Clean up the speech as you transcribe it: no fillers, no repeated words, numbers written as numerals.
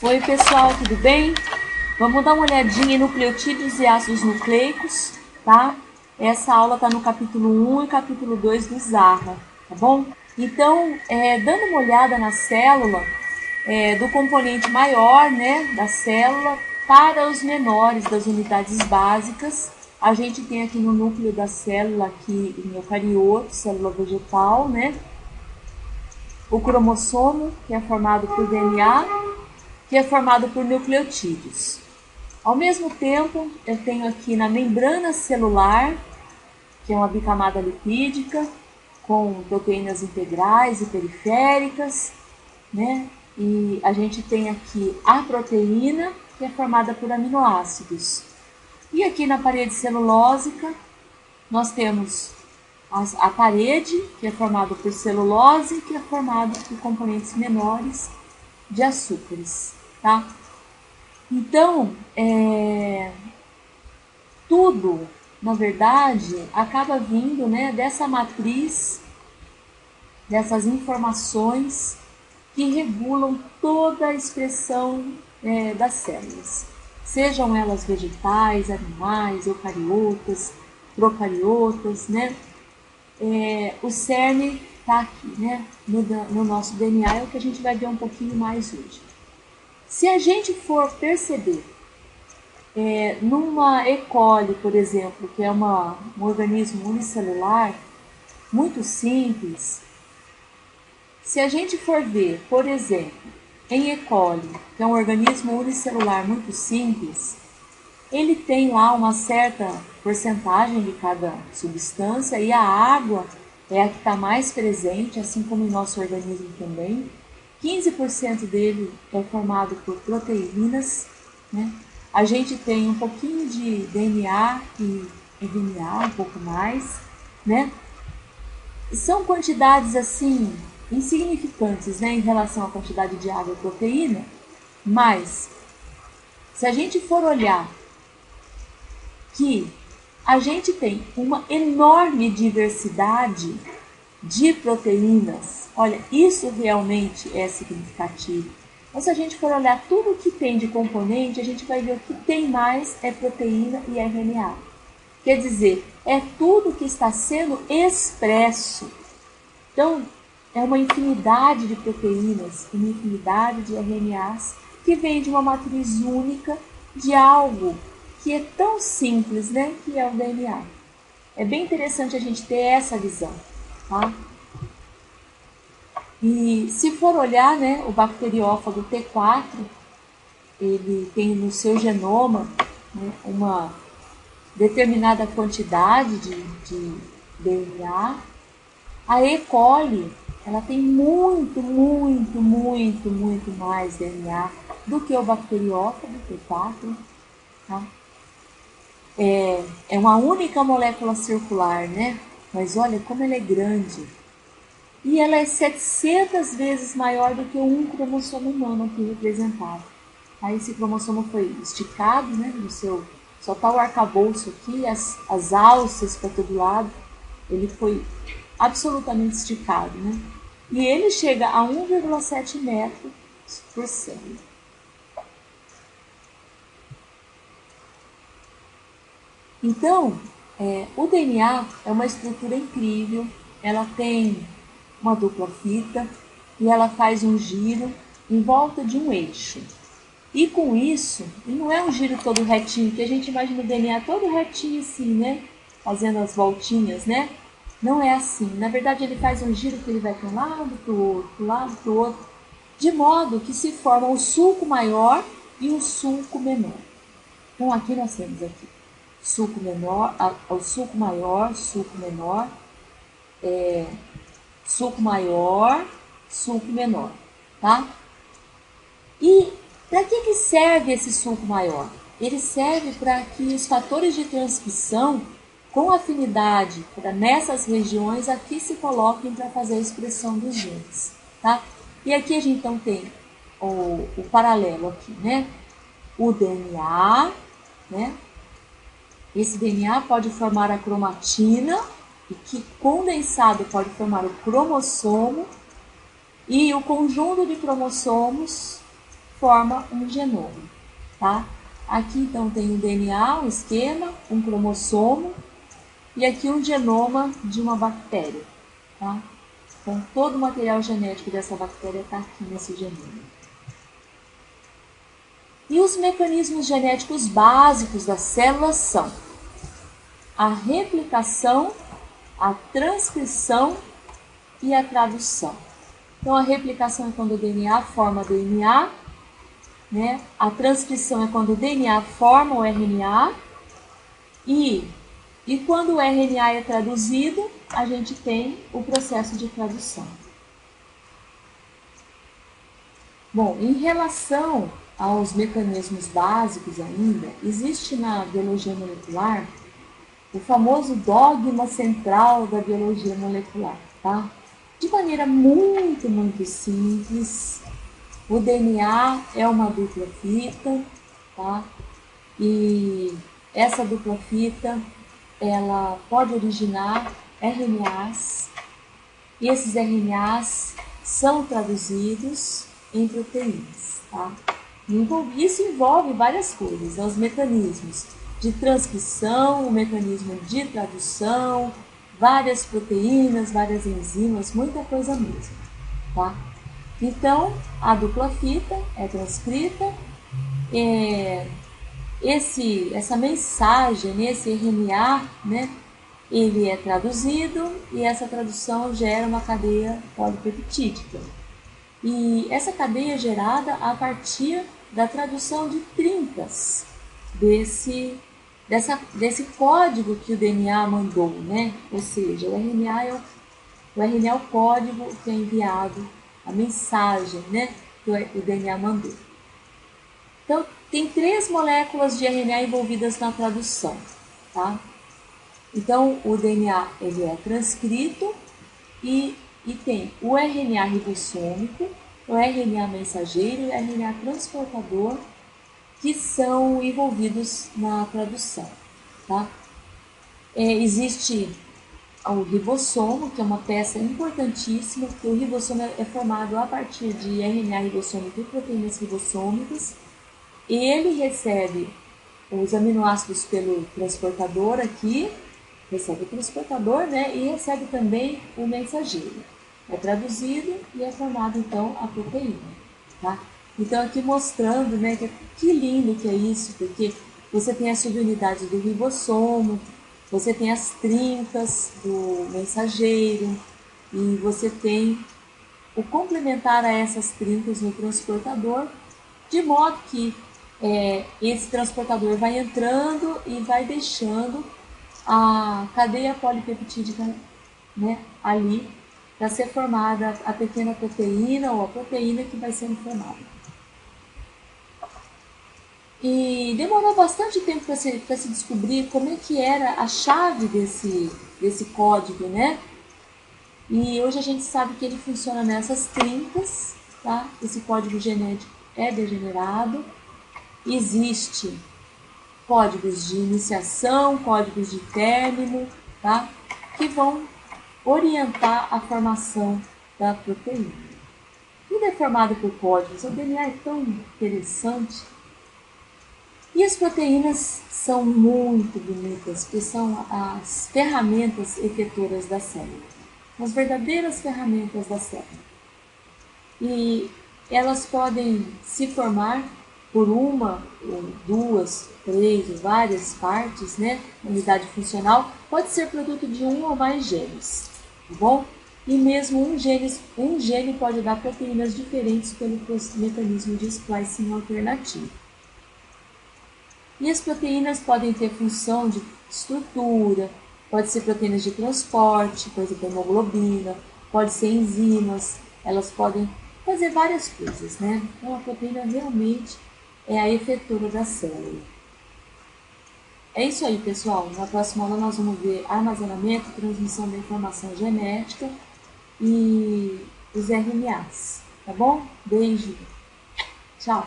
Oi pessoal, tudo bem? Vamos dar uma olhadinha em nucleotídeos e ácidos nucleicos, tá? Essa aula está no capítulo 1 e capítulo 2 do Zaha, tá bom? Então, dando uma olhada na célula, do componente maior, né, da célula, para os menores das unidades básicas, a gente tem aqui no núcleo da célula, aqui em eucarioto, célula vegetal, né? O cromossomo, que é formado por DNA, que é formado por nucleotídeos. Ao mesmo tempo, eu tenho aqui na membrana celular, que é uma bicamada lipídica, com proteínas integrais e periféricas, né? E a gente tem aqui a proteína, que é formada por aminoácidos. E aqui na parede celulósica, nós temos a parede, que é formada por celulose, que é formada por componentes menores de açúcares, tá? Então, tudo, na verdade, acaba vindo, né, dessa matriz, dessas informações que regulam toda a expressão das células. Sejam elas vegetais, animais, eucariotas, procariotas, né? O cerne está aqui, né? No nosso DNA, é o que a gente vai ver um pouquinho mais hoje. Se a gente for perceber numa E. coli, por exemplo, que é um organismo unicelular, muito simples, se a gente for ver, por exemplo, em E. coli, que é um organismo unicelular muito simples, ele tem lá uma certa porcentagem de cada substância e a água é a que está mais presente, assim como em nosso organismo também. 15% dele é formado por proteínas, né? A gente tem um pouquinho de DNA e RNA, um pouco mais, né? São quantidades assim insignificantes, né, em relação à quantidade de água e proteína, mas se a gente for olhar que a gente tem uma enorme diversidade de proteínas, olha, isso realmente é significativo. Então, se a gente for olhar tudo o que tem de componente, a gente vai ver o que tem mais é proteína e RNA. Quer dizer, é tudo que está sendo expresso. Então, é uma infinidade de proteínas, uma infinidade de RNAs que vem de uma matriz única de algo que é tão simples, né, que é o DNA. É bem interessante a gente ter essa visão, tá? E se for olhar, né, o bacteriófago T4, ele tem no seu genoma, né, uma determinada quantidade de DNA. A E. coli, ela tem muito mais DNA do que o bacteriófago T4, tá? É uma única molécula circular, né? Mas olha como ela é grande. E ela é 700 vezes maior do que um cromossomo humano aqui representado. Aí esse cromossomo foi esticado, né? Só está o arcabouço aqui, as alças para todo lado. Ele foi absolutamente esticado, né? E ele chega a 1,7 metros por célula. Então, o DNA é uma estrutura incrível, ela tem uma dupla fita e ela faz um giro em volta de um eixo. E com isso, e não é um giro todo retinho, que a gente imagina o DNA todo retinho assim, né? Fazendo as voltinhas, né? Não é assim. Na verdade, ele faz um giro que ele vai para um lado, para o outro, para um lado, para o outro, de modo que se forma o sulco maior e o sulco menor. Então, aqui nós temos aqui sulco menor, o sulco maior, sulco menor, sulco maior, sulco menor, tá? E para que serve esse sulco maior? Ele serve para que os fatores de transcrição com afinidade nessas regiões aqui se coloquem para fazer a expressão dos genes, tá? E aqui a gente então tem o paralelo aqui, né? O DNA, né? Esse DNA pode formar a cromatina, e que condensado pode formar o cromossomo, e o conjunto de cromossomos forma um genoma, tá? Aqui então tem o DNA, o esquema, um cromossomo e aqui um genoma de uma bactéria, tá? Então todo o material genético dessa bactéria está aqui nesse genoma. E os mecanismos genéticos básicos das células são a replicação, a transcrição e a tradução. Então, a replicação é quando o DNA forma DNA, né? A transcrição é quando o DNA forma o RNA e quando o RNA é traduzido, a gente tem o processo de tradução. Bom, em relação aos mecanismos básicos ainda, existe na biologia molecular o famoso dogma central da biologia molecular, tá? De maneira muito simples, o DNA é uma dupla fita, tá? E essa dupla fita, ela pode originar RNAs, e esses RNAs são traduzidos em proteínas, tá? Isso envolve várias coisas, os mecanismos de transcrição, o mecanismo de tradução, várias proteínas, várias enzimas, muita coisa mesmo, tá? Então, a dupla fita é transcrita, essa mensagem, esse RNA, né, ele é traduzido e essa tradução gera uma cadeia polipeptídica. E essa cadeia é gerada a partir da tradução de trincas desse código que o DNA mandou, né? Ou seja, o RNA é o código que é enviado, a mensagem, né, que o DNA mandou. Então, tem 3 moléculas de RNA envolvidas na tradução, tá? Então, o DNA ele é transcrito e tem o RNA ribossômico, o RNA mensageiro e o RNA transportador, que são envolvidos na tradução, tá? Existe o ribossomo, que é uma peça importantíssima, porque o ribossomo é formado a partir de RNA ribossômico e proteínas ribossômicas. Ele recebe os aminoácidos pelo transportador aqui, recebe o transportador, né, e recebe também o mensageiro. É traduzido e é formado então a proteína, tá? Então aqui mostrando, né, que lindo que é isso, porque você tem as subunidades do ribossomo, você tem as trincas do mensageiro e você tem o complementar a essas trincas no transportador, de modo que esse transportador vai entrando e vai deixando a cadeia polipeptídica, né, ali para ser formada a pequena proteína ou a proteína que vai sendo formada. E demorou bastante tempo para se descobrir como é que era a chave desse código, né? E hoje a gente sabe que ele funciona nessas trincas, tá? Esse código genético é degenerado. Existe códigos de iniciação, códigos de término, tá? Que vão orientar a formação da proteína. Tudo é formado por códigos. O DNA é tão interessante. E as proteínas são muito bonitas, porque são as ferramentas efetoras da célula, as verdadeiras ferramentas da célula. E elas podem se formar por uma, ou 2, 3, ou várias partes, né? Unidade funcional pode ser produto de um ou mais genes, tá bom? E mesmo um gene pode dar proteínas diferentes pelo mecanismo de splicing alternativo. E as proteínas podem ter função de estrutura, pode ser proteínas de transporte, por exemplo, hemoglobina, pode ser enzimas, elas podem fazer várias coisas, né? Então a proteína realmente é a efetora da célula. É isso aí, pessoal. Na próxima aula nós vamos ver armazenamento e transmissão da informação genética e os RNAs, tá bom? Beijo. Tchau.